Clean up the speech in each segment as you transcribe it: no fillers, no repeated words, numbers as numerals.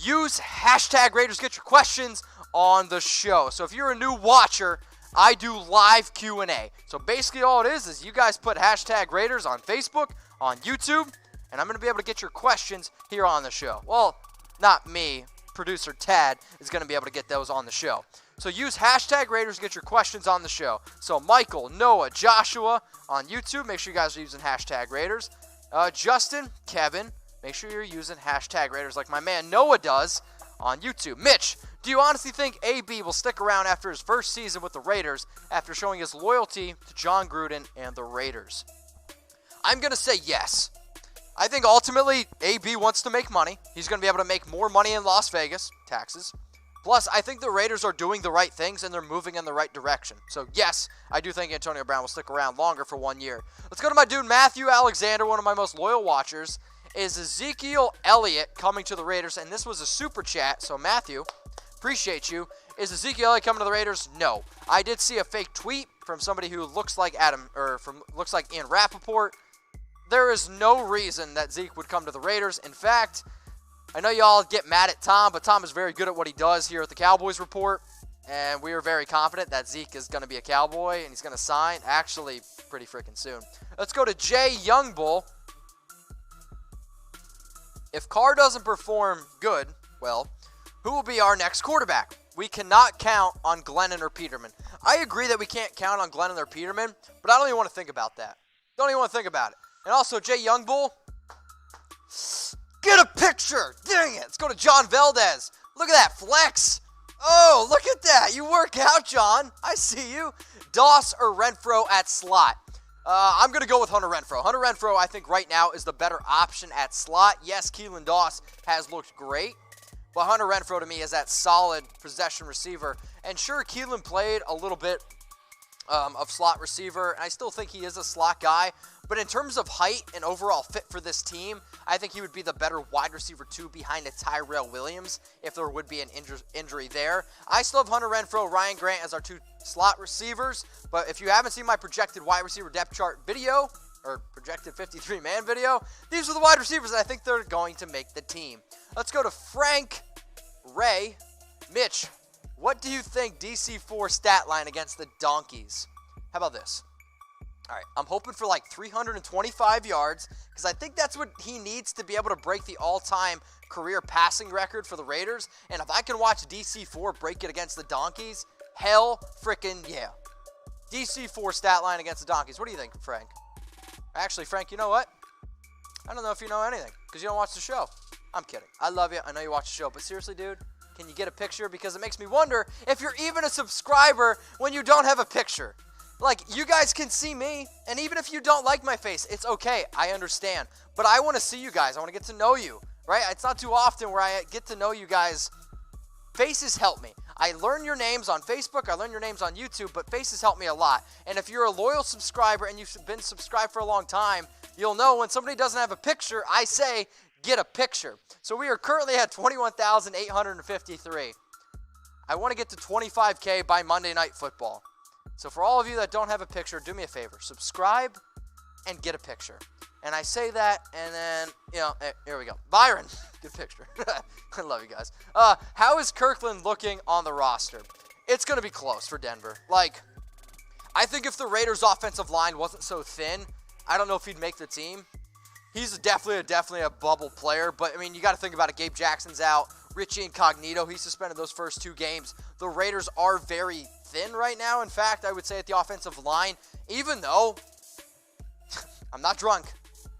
use hashtag Raiders. Get your questions on the show. So if you're a new watcher, I do live Q&A. So basically all it is you guys put hashtag Raiders on Facebook, on YouTube, and I'm going to be able to get your questions here on the show. Well, not me. Producer Tad is going to be able to get those on the show. So use hashtag Raiders to get your questions on the show. So Michael, Noah, Joshua on YouTube, make sure you guys are using hashtag Raiders. Justin, Kevin, make sure you're using hashtag Raiders like my man Noah does on YouTube. Mitch, do you honestly think AB will stick around after his first season with the Raiders after showing his loyalty to Jon Gruden and the Raiders? I'm going to say yes. I think ultimately AB wants to make money. He's going to be able to make more money in Las Vegas, taxes. Plus, I think the Raiders are doing the right things and they're moving in the right direction. So, yes, I do think Antonio Brown will stick around longer for 1 year. Let's go to my dude Matthew Alexander, one of my most loyal watchers. Is Ezekiel Elliott coming to the Raiders? And this was a super chat, so Matthew, appreciate you. Is Ezekiel Elliott coming to the Raiders? No. I did see a fake tweet from somebody who looks like looks like Ian Rappaport. There is no reason that Zeke would come to the Raiders. In fact, I know y'all get mad at Tom, but Tom is very good at what he does here at the Cowboys Report. And we are very confident that Zeke is going to be a Cowboy and he's going to sign actually pretty freaking soon. Let's go to Jay Youngbull. If Carr doesn't perform good, well, who will be our next quarterback? We cannot count on Glennon or Peterman. I agree that we can't count on Glennon or Peterman, but I don't even want to think about that. Don't even want to think about it. And also, Jay Youngbull, get a picture. Dang it. Let's go to John Valdez. Look at that flex. Oh, look at that. You work out, John. I see you. Doss or Renfrow at slot. I'm going to go with Hunter Renfrow. Hunter Renfrow, I think, right now is the better option at slot. Yes, Keelan Doss has looked great, but Hunter Renfrow, to me, is that solid possession receiver. And sure, Keelan played a little bit of slot receiver, and I still think he is a slot guy. But in terms of height and overall fit for this team, I think he would be the better wide receiver 2 behind a Tyrell Williams if there would be an injury there. I still have Hunter Renfrow, Ryan Grant as our 2 slot receivers. But if you haven't seen my projected wide receiver depth chart video, or projected 53-man video, these are the wide receivers that I think they're going to make the team. Let's go to Frank Ray. Mitch, what do you think DC4 stat line against the Donkeys? How about this? All right, I'm hoping for like 325 yards because I think that's what he needs to be able to break the all-time career passing record for the Raiders. And if I can watch DC4 break it against the Donkeys, hell freaking yeah. DC4 stat line against the Donkeys. What do you think, Frank? Actually, Frank, you know what? I don't know if you know anything because you don't watch the show. I'm kidding. I love you. I know you watch the show. But seriously, dude, can you get a picture? Because it makes me wonder if you're even a subscriber when you don't have a picture. Like, you guys can see me, and even if you don't like my face, it's okay. I understand. But I want to see you guys. I want to get to know you, right? It's not too often where I get to know you guys. Faces help me. I learn your names on Facebook. I learn your names on YouTube, but faces help me a lot. And if you're a loyal subscriber and you've been subscribed for a long time, you'll know when somebody doesn't have a picture, I say, get a picture. So we are currently at 21,853. I want to get to 25K by Monday Night Football. So for all of you that don't have a picture, do me a favor. Subscribe and get a picture. And I say that, and then, here we go. Byron, good picture. I love you guys. How is Kirkland looking on the roster? It's going to be close for Denver. Like, I think if the Raiders' offensive line wasn't so thin, I don't know if he'd make the team. He's definitely a bubble player, but, I mean, you got to think about it. Gabe Jackson's out. Richie Incognito, he suspended those first 2 games. The Raiders are very thin right now. In fact, I would say at the offensive line, even though I'm not drunk.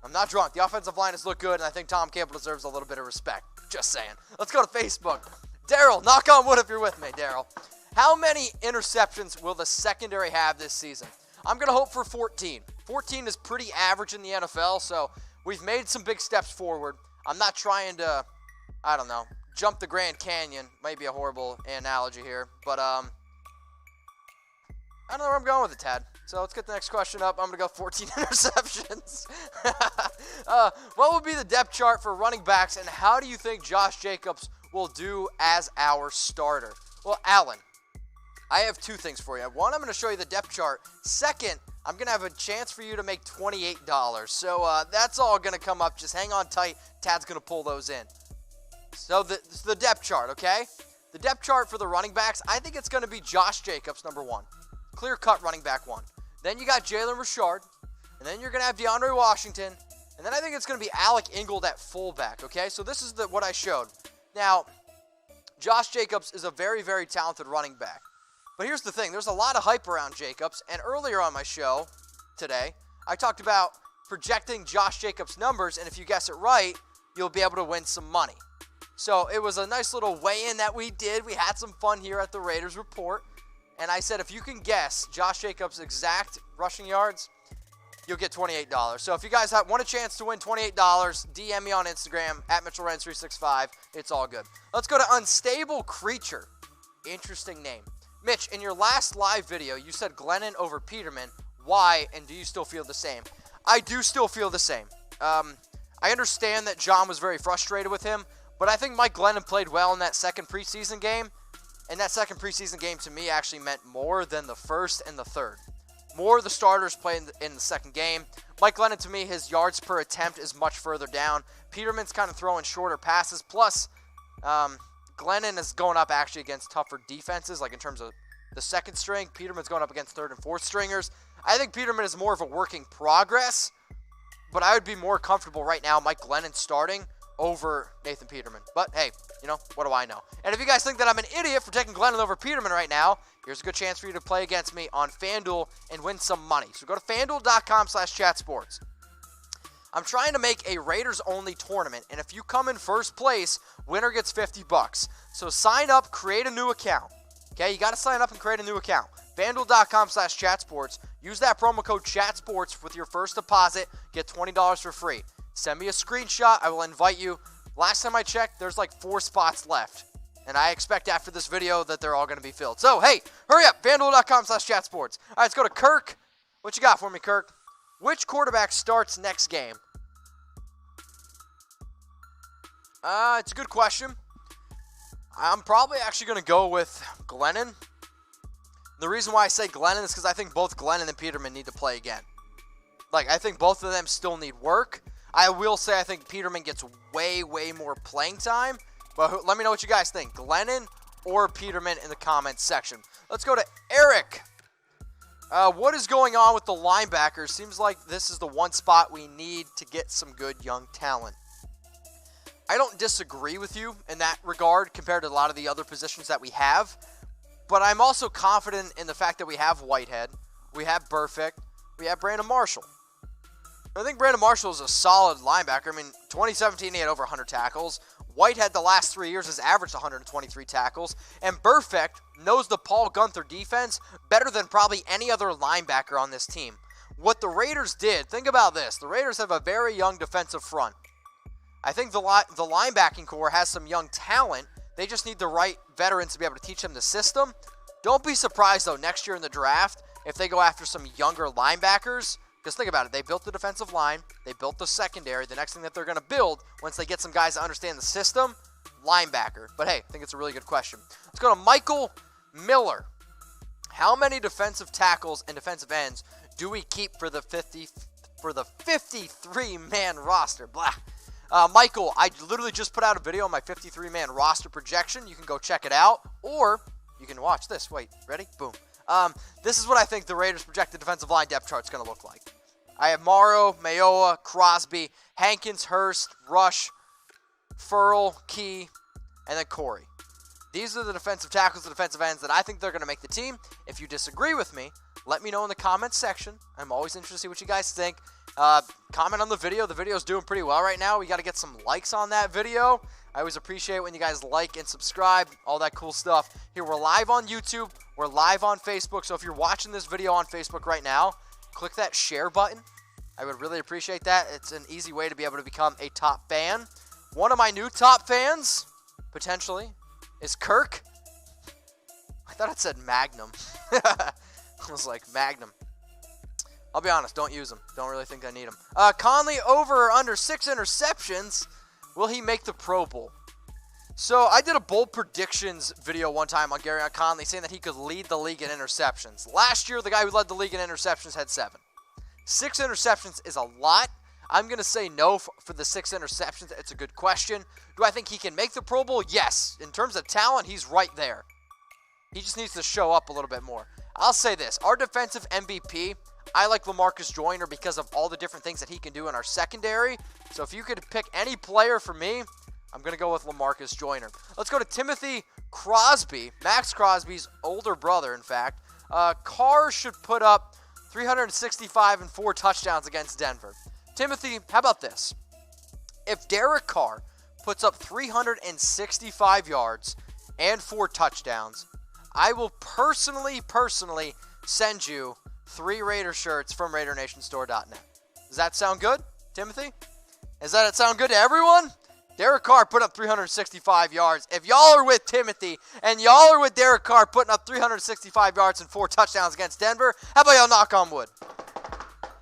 The offensive line has looked good, and I think Tom Campbell deserves a little bit of respect. Just saying. Let's go to Facebook. Daryl, knock on wood if you're with me, Daryl. How many interceptions will the secondary have this season? I'm going to hope for 14. 14 is pretty average in the NFL, so we've made some big steps forward. I'm not trying to, I don't know, jump the Grand Canyon. Might be a horrible analogy here, but I don't know where I'm going with it, Tad. So let's get the next question up. I'm going to go 14 interceptions. What would be the depth chart for running backs, and how do you think Josh Jacobs will do as our starter? Well, Alan, I have 2 things for you. One, I'm going to show you the depth chart. Second, I'm going to have a chance for you to make $28. So that's all going to come up. Just hang on tight. Tad's going to pull those in. So the depth chart, okay? The depth chart for the running backs, I think it's going to be Josh Jacobs, number 1. Clear-cut running back 1. Then you got Jalen Richard. And then you're going to have DeAndre Washington. And then I think it's going to be Alec Ingold at fullback, okay? So this is what I showed. Now, Josh Jacobs is a very, very talented running back. But here's the thing. There's a lot of hype around Jacobs. And earlier on my show today, I talked about projecting Josh Jacobs' numbers. And if you guess it right, you'll be able to win some money. So it was a nice little weigh-in that we did. We had some fun here at the Raiders Report. And I said if you can guess Josh Jacobs' exact rushing yards, you'll get $28. So if you guys want a chance to win $28, DM me on Instagram, at Mitchell Renz 365. It's all good. Let's go to Unstable Creature. Interesting name. Mitch, in your last live video, you said Glennon over Peterman. Why, and do you still feel the same? I do still feel the same. I understand that Jon was very frustrated with him, but I think Mike Glennon played well in that second preseason game. And that second preseason game to me actually meant more than the first and the third. More of the starters played in the second game. Mike Glennon, to me, his yards per attempt is much further down. Peterman's kind of throwing shorter passes. Plus, Glennon is going up actually against tougher defenses, like in terms of the second string. Peterman's going up against third and fourth stringers. I think Peterman is more of a work in progress, but I would be more comfortable right now Mike Glennon starting over Nathan Peterman. But hey, you know, what do I know? And if you guys think that I'm an idiot for taking Glennon over Peterman right now, here's a good chance for you to play against me on FanDuel and win some money. So go to FanDuel.com/chatsports. I'm trying to make a Raiders-only tournament, and if you come in first place, winner gets $50. So sign up, create a new account. Okay, you got to sign up and create a new account. FanDuel.com/chatsports. Use that promo code CHATSPORTS with your first deposit. Get $20 for free. Send me a screenshot. I will invite you. Last time I checked, there's like 4 spots left. And I expect after this video that they're all going to be filled. So, hey, hurry up. FanDuel.com/chatsports. All right, let's go to Kirk. What you got for me, Kirk? Which quarterback starts next game? It's a good question. I'm probably actually going to go with Glennon. The reason why I say Glennon is because I think both Glennon and Peterman need to play again. Like, I think both of them still need work. I will say I think Peterman gets way, way more playing time. But let me know what you guys think. Glennon or Peterman in the comments section. Let's go to Eric. What is going on with the linebackers? Seems like this is the one spot we need to get some good young talent. I don't disagree with you in that regard compared to a lot of the other positions that we have. But I'm also confident in the fact that we have Whitehead, we have Burfict, we have Brandon Marshall. I think Brandon Marshall is a solid linebacker. I mean, 2017 he had over 100 tackles. Whitehead the last 3 years has averaged 123 tackles. And Burfict knows the Paul Gunther defense better than probably any other linebacker on this team. What the Raiders did, think about this. The Raiders have a very young defensive front. I think the linebacking core has some young talent. They just need the right veterans to be able to teach them the system. Don't be surprised, though, next year in the draft, if they go after some younger linebackers. Because think about it. They built the defensive line. They built the secondary. The next thing that they're going to build, once they get some guys that understand the system, linebacker. But hey, I think it's a really good question. Let's go to Michael Miller. How many defensive tackles and defensive ends do we keep for the 53-man roster? Blah. Michael, I literally just put out a video on my 53-man roster projection. You can go check it out, or you can watch this. Wait, ready? Boom. This is what I think the Raiders' projected defensive line depth chart is going to look like. I have Morrow, Mayowa, Crosby, Hankins, Hurst, Rush, Furl, Key, and then Corey. These are the defensive tackles and defensive ends that I think they're going to make the team. If you disagree with me, let me know in the comments section. I'm always interested to see what you guys think. Comment on the video. The video is doing pretty well right now. We got to get some likes on that video. I always appreciate when you guys like and subscribe, all that cool stuff. Here, we're live on YouTube. We're live on Facebook. So if you're watching this video on Facebook right now, click that share button. I would really appreciate that. It's an easy way to be able to become a top fan. One of my new top fans, potentially, is Kirk. I thought it said Magnum. I was like, Magnum. I'll be honest, don't use them. Don't really think I need them. Conley over or under 6 interceptions. Will he make the Pro Bowl? So I did a bold predictions video one time on Garrett Conley saying that he could lead the league in interceptions. Last year, the guy who led the league in interceptions had 7. 6 interceptions is a lot. I'm going to say no for the 6 interceptions. It's a good question. Do I think he can make the Pro Bowl? Yes. In terms of talent, he's right there. He just needs to show up a little bit more. I'll say this. Our defensive MVP, I like LaMarcus Joyner because of all the different things that he can do in our secondary. So if you could pick any player for me, I'm going to go with LaMarcus Joyner. Let's go to Timothy Crosby, Max Crosby's older brother, in fact. Carr should put up 365 and 4 touchdowns against Denver. Timothy, how about this? If Derek Carr puts up 365 yards and 4 touchdowns, I will personally send you 3 Raider shirts from RaiderNationStore.net. Does that sound good, Timothy? Does that sound good to everyone? Derek Carr put up 365 yards. If y'all are with Timothy and y'all are with Derek Carr putting up 365 yards and 4 touchdowns against Denver, how about y'all knock on wood?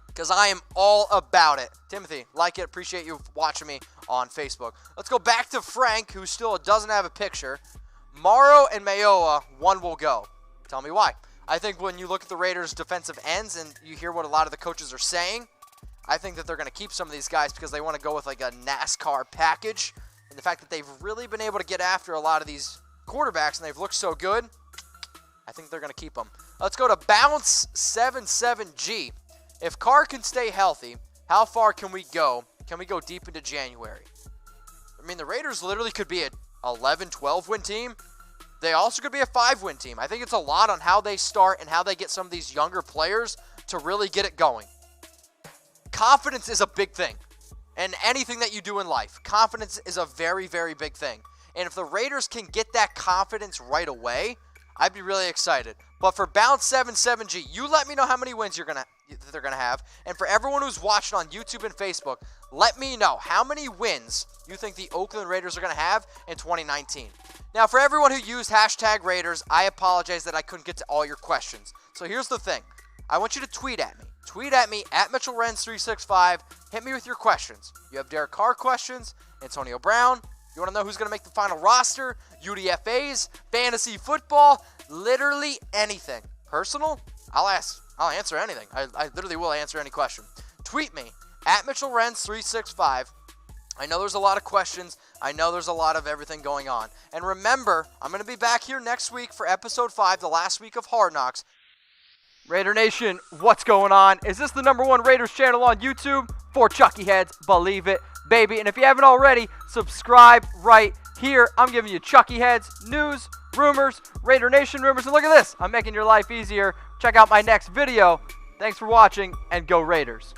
Because I am all about it. Timothy, like it. Appreciate you watching me on Facebook. Let's go back to Frank, who still doesn't have a picture. Morrow and Mayowa, one will go. Tell me why. I think when you look at the Raiders' defensive ends and you hear what a lot of the coaches are saying, I think that they're going to keep some of these guys because they want to go with like a NASCAR package. And the fact that they've really been able to get after a lot of these quarterbacks and they've looked so good, I think they're going to keep them. Let's go to Bounce 77G. If Carr can stay healthy, how far can we go? Can we go deep into January? I mean, the Raiders literally could be an 11, 12-win team. They also could be a 5-win team. I think it's a lot on how they start and how they get some of these younger players to really get it going. Confidence is a big thing. And anything that you do in life, confidence is a very, very big thing. And if the Raiders can get that confidence right away, I'd be really excited. But for Bounce 77G, you let me know how many wins they're gonna have. And for everyone who's watching on YouTube and Facebook, let me know how many wins you think the Oakland Raiders are gonna have in 2019. Now, for everyone who used hashtag Raiders, I apologize that I couldn't get to all your questions. So here's the thing. I want you to tweet at me. Tweet at me at Mitchell Renz 365. Hit me with your questions. You have Derek Carr questions, Antonio Brown. You want to know who's going to make the final roster, UDFAs, fantasy football, literally anything. Personal? I'll answer anything. I literally will answer any question. Tweet me at Mitchell Renz 365. I know there's a lot of questions. I know there's a lot of everything going on. And remember, I'm going to be back here next week for episode 5, the last week of Hard Knocks. Raider Nation, what's going on? Is this the #1 Raiders channel on YouTube? For Chucky Heads, believe it, baby. And if you haven't already, subscribe right here. I'm giving you Chucky Heads, news, rumors, Raider Nation rumors. And look at this, I'm making your life easier. Check out my next video. Thanks for watching, and go Raiders.